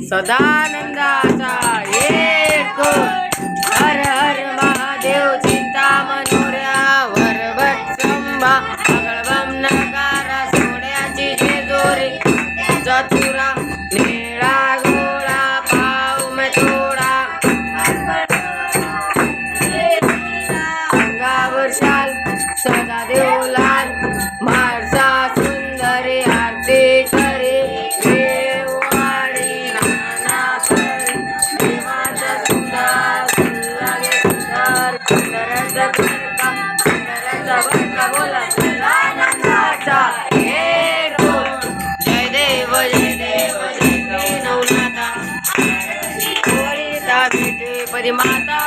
सदानंदाचा एक हर हर महादेव चिंता मनोऱ्यावर भटसंभा मंगळवम नकारा सोड्याची जेजोरी चतुरा निळा गोळा पाव में थोडा अंगावर शाल सदा देवलाल म्हाळसा सुंदरी आरती करे माता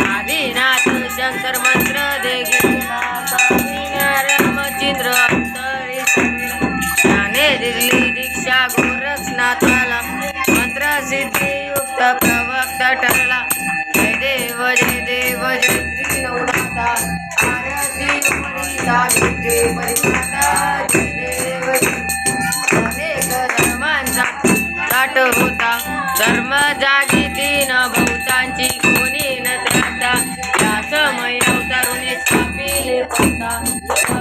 आदिनाथ शंकर मंत्र दे रामचंद्र त्याने दिली दीक्षा गोरक्षनाथाला मंत्र सिद्धियुक्त प्रवक्ता ठरला जय देव जय देव जय श्री नवनाथा आरती परिमाता जय देव अनेक धर्मांचा ताट होता धर्म जागी तीन बहुतांची कोणी न त्राता या समय अवतारुणी स्थापिले पता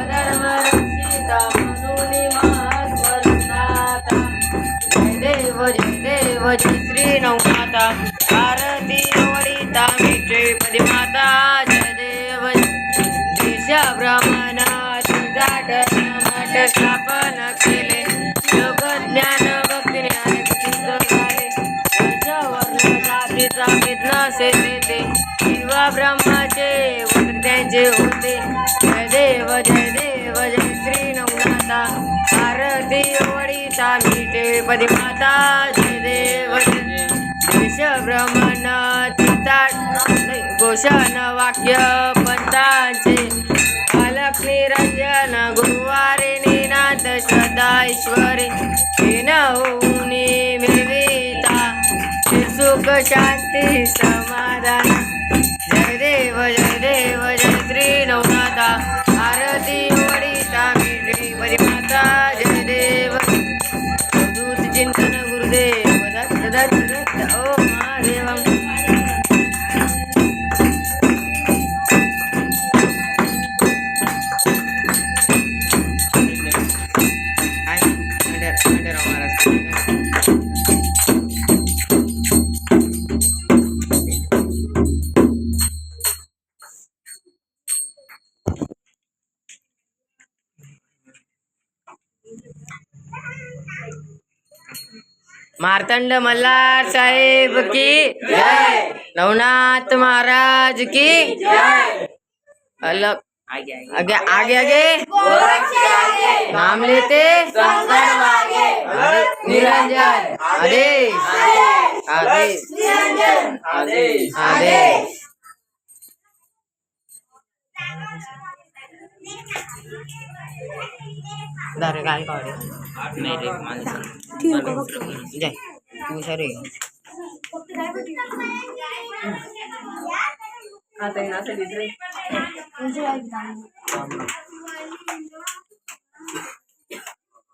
धर्म रक्षिता म्हणून महास्वरनाथा जय देव जय श्री नवनाथा आरती वडिता मिटे पदिमाता जय देव देश ब्रह्मनाथ जाट मठ स्थापन केले योग ज्ञान भक्ती ज्ञान नसे देते शिव ब्रह्माचे पुत्र त्यांचे होते जय देव जय श्री नवनाथा आरती वडिता मिटे पदिमाता जय देव देश ब्रह्मनाथ घोषण वाक्य पंथांचे बालक निरंजन गुरुवारी निनाद श्रद्धा ईश्वरी न होऊन मिळविता सुख शांती समाधान जय देव जय श्री नवनाथा आरती वडिता मिटे परिमाता जय देव दूत चिंतन गुरुदेव दत्त दत्त दत्त ओ महादेवम मार्तंड मल्हार साहेब की जय नवनाथ महाराज की जय अलग आगे आगे नाम लेते निरंजन आदेश आदेश आदेश आदेश दारे काय काढे नाही रे माणूस जय तू सरे आता ना